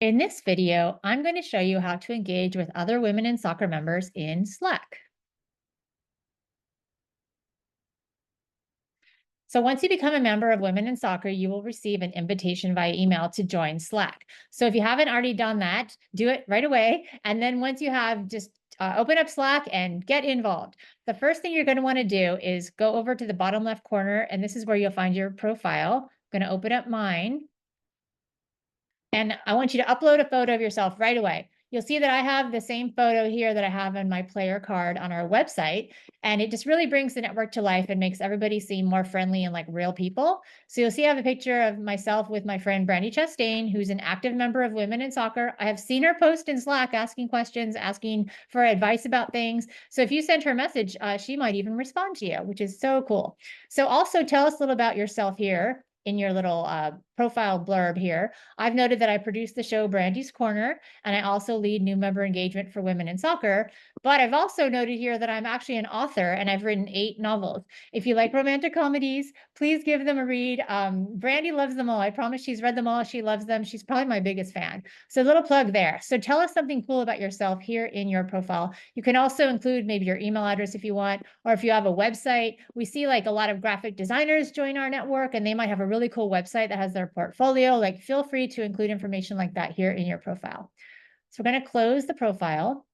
In this video, I'm going to show you how to engage with other women in soccer members in Slack. So once you become a member of Women in Soccer, you will receive an invitation via email to join Slack. So if you haven't already done that, do it right away. And then once you have, just open up Slack and get involved. The first thing you're going to want to do is go over to the bottom left corner, and this is where you'll find your profile. I'm going to open up mine. And I want you to upload a photo of yourself right away. You'll see that I have the same photo here that I have on my player card on our website. And it just really brings the network to life and makes everybody seem more friendly and like real people. So you'll see I have a picture of myself with my friend Brandy Chastain, who's an active member of Women in Soccer. I have seen her post in Slack asking questions, asking for advice about things. So if you send her a message, she might even respond to you, which is so cool. So also tell us a little about yourself here in your little profile blurb here. I've noted that I produce the show Brandy's Corner, and I also lead new member engagement for Women in Soccer. But I've also noted here that I'm actually an author, and I've written 8 novels. If you like romantic comedies, please give them a read. Brandy loves them all. I promise she's read them all. She loves them. She's probably my biggest fan. So a little plug there. So tell us something cool about yourself here in your profile. You can also include maybe your email address if you want, or if you have a website. We see like a lot of graphic designers join our network, and they might have a really cool website that has their portfolio. Like, feel free to include information like that here in your profile. So we're going to close the profile.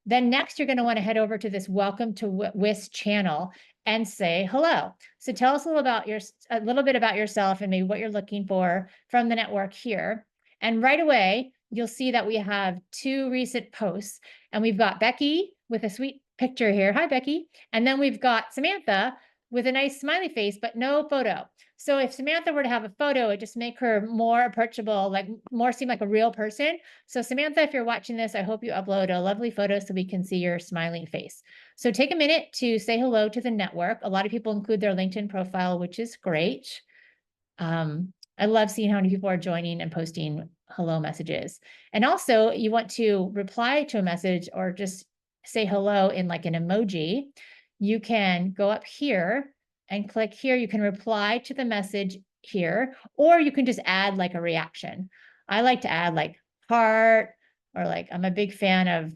Then next, you're going to want to head over to this Welcome to WIS channel and say hello. So tell us a little bit about yourself and maybe what you're looking for from the network here. And right away, you'll see that we have 2 recent posts, and we've got Becky with a sweet picture here. Hi, Becky. And then we've got Samantha with a nice smiley face, but no photo. So if Samantha were to have a photo, it just make her more approachable, like more seem like a real person. So Samantha, if you're watching this, I hope you upload a lovely photo so we can see your smiling face. So take a minute to say hello to the network. A lot of people include their LinkedIn profile, which is great. I love seeing how many people are joining and posting hello messages. And also you want to reply to a message or just say hello in like an emoji. You can go up here and click here. You can reply to the message here, or you can just add like a reaction. I like to add like heart, or like I'm a big fan of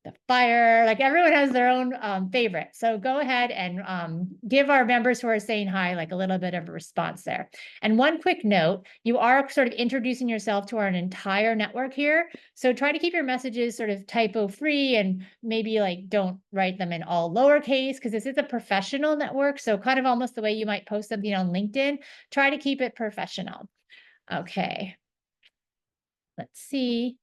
the fire. Like, everyone has their own favorite. So go ahead and give our members who are saying hi like a little bit of a response there. And one quick note, you are sort of introducing yourself to our entire network here. So try to keep your messages sort of typo free, and maybe like don't write them in all lowercase, because this is a professional network. So kind of almost the way you might post something on LinkedIn, try to keep it professional. Okay. Let's see.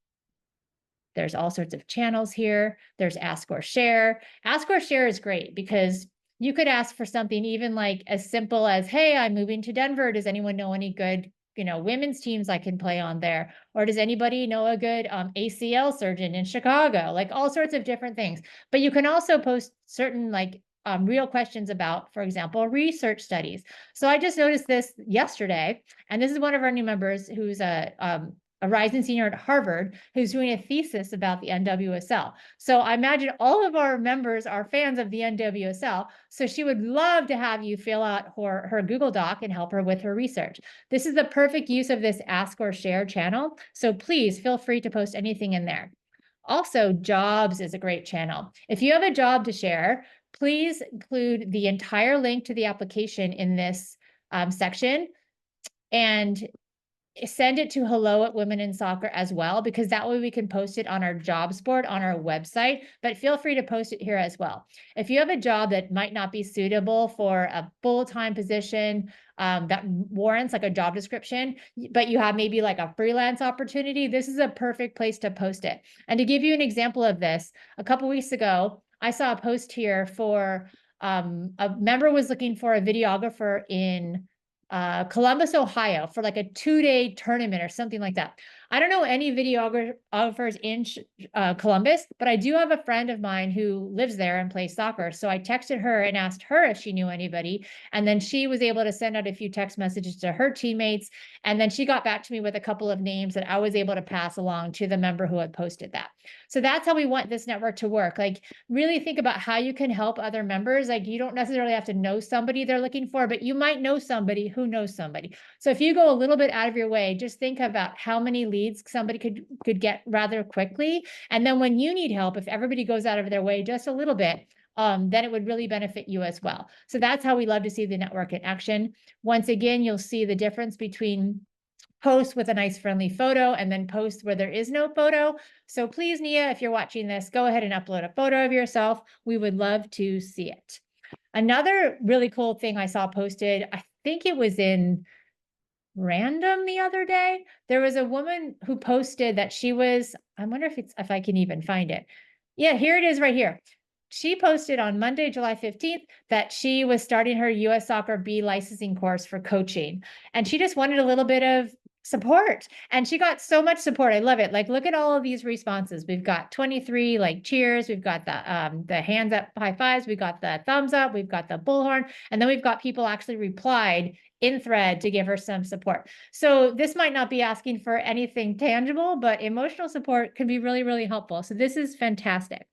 There's all sorts of channels here. There's ask or share. Ask or share is great because you could ask for something even like as simple as, hey, I'm moving to Denver. Does anyone know any good, women's teams I can play on there? Or does anybody know a good ACL surgeon in Chicago? Like, all sorts of different things. But you can also post certain like real questions about, for example, research studies. So I just noticed this yesterday, and this is one of our new members who's a rising senior at Harvard who's doing a thesis about the NWSL. So I imagine all of our members are fans of the NWSL. So she would love to have you fill out her Google Doc and help her with her research. This is the perfect use of this ask or share channel. So please feel free to post anything in there. Also, jobs is a great channel. If you have a job to share, please include the entire link to the application in this section, and send it to hello@womenInSoccer as well, because that way we can post it on our jobs board on our website, but feel free to post it here as well. If you have a job that might not be suitable for a full-time position that warrants like a job description, but you have maybe like a freelance opportunity, this is a perfect place to post it. And to give you an example of this, a couple weeks ago, I saw a post here for a member was looking for a videographer in Columbus, Ohio, for like a 2-day tournament or something like that. I don't know any videographers in Columbus, but I do have a friend of mine who lives there and plays soccer. So I texted her and asked her if she knew anybody. And then she was able to send out a few text messages to her teammates. And then she got back to me with a couple of names that I was able to pass along to the member who had posted that. So that's how we want this network to work. Like, really think about how you can help other members. Like, you don't necessarily have to know somebody they're looking for, but you might know somebody who knows somebody. So if you go a little bit out of your way, just think about how many leads leads somebody could get rather quickly. And then when you need help, if everybody goes out of their way just a little bit, then it would really benefit you as well. So that's how we love to see the network in action. Once again, you'll see the difference between post with a nice friendly photo and then post where there is no photo. So please, Nia, if you're watching this, go ahead and upload a photo of yourself. We would love to see it. Another really cool thing I saw posted, I think it was in Random the other day. There was a woman who posted that she was, I wonder if I can even find it. Yeah, here it is right here. She posted on Monday, July 15th, that she was starting her US Soccer B licensing course for coaching. And she just wanted a little bit of support. And she got so much support. I love it. Like, look at all of these responses. We've got 23 like cheers. We've got the hands up, high fives. We've got the thumbs up. We've got the bullhorn. And then we've got people actually replied in thread to give her some support. So this might not be asking for anything tangible, but emotional support can be really, really helpful. So this is fantastic.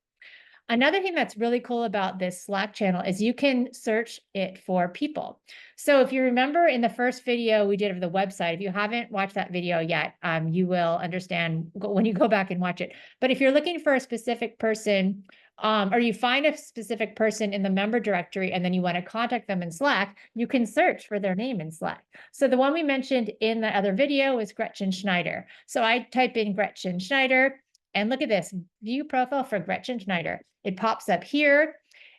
Another thing that's really cool about this Slack channel is you can search it for people. So if you remember in the first video we did of the website, if you haven't watched that video yet, you will understand when you go back and watch it. But if you're looking for a specific person, or you find a specific person in the member directory and then you want to contact them in Slack, you can search for their name in Slack. So the one we mentioned in the other video is Gretchen Schneider. So I type in Gretchen Schneider. And look at this, view profile for Gretchen Schneider. It pops up here.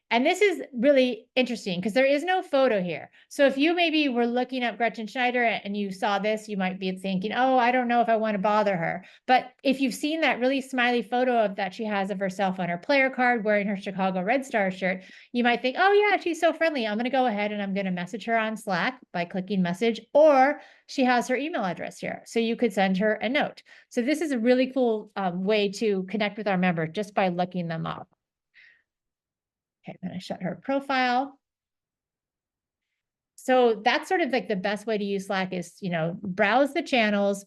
And this is really interesting because there is no photo here. So if you maybe were looking up Gretchen Schneider and you saw this, you might be thinking, oh, I don't know if I want to bother her. But if you've seen that really smiley photo of that she has of herself on her player card wearing her Chicago Red Star shirt, you might think, oh yeah, she's so friendly. I'm going to go ahead and I'm going to message her on Slack by clicking message, or she has her email address here. So you could send her a note. So this is a really cool way to connect with our member just by looking them up. Okay, I'm going to shut her profile. So that's sort of like the best way to use Slack is, browse the channels,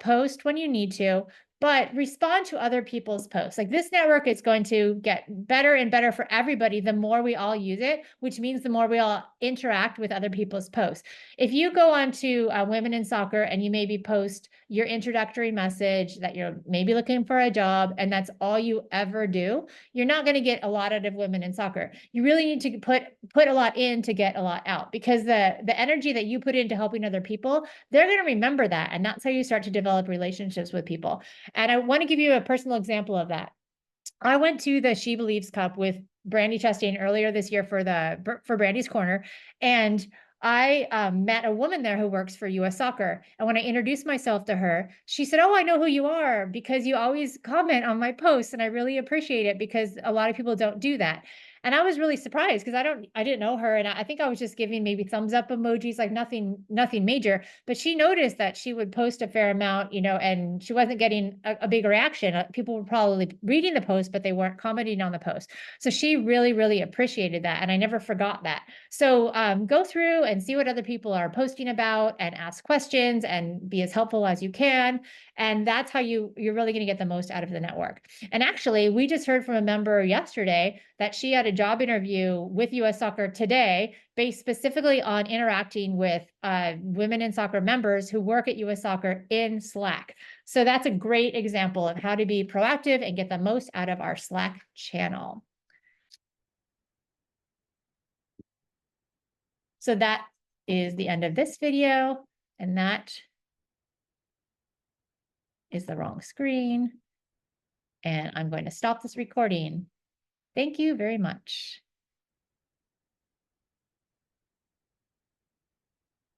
post when you need to, but respond to other people's posts. Like, this network is going to get better and better for everybody the more we all use it, which means the more we all interact with other people's posts. If you go on to Women in Soccer and you maybe post your introductory message that you're maybe looking for a job and that's all you ever do, you're not going to get a lot out of Women in Soccer. You really need to put a lot in to get a lot out, because the energy that you put into helping other people, they're going to remember that. And that's how you start to develop relationships with people. And I want to give you a personal example of that. I went to the She Believes Cup with Brandy Chastain earlier this year for Brandy's Corner. And I met a woman there who works for US Soccer. And when I introduced myself to her, she said, oh, I know who you are because you always comment on my posts. And I really appreciate it because a lot of people don't do that. And I was really surprised because I didn't know her. And I think I was just giving maybe thumbs up emojis, like nothing major. But she noticed that she would post a fair amount, and she wasn't getting a big reaction. People were probably reading the post, but they weren't commenting on the post. So she really, really appreciated that. And I never forgot that. So go through and see what other people are posting about and ask questions and be as helpful as you can. And that's how you're really going to get the most out of the network. And actually, we just heard from a member yesterday that she had a job interview with US Soccer today based specifically on interacting with Women in Soccer members who work at US Soccer in Slack. So that's a great example of how to be proactive and get the most out of our Slack channel. So that is the end of this video, and that is the wrong screen. And I'm going to stop this recording. Thank you very much.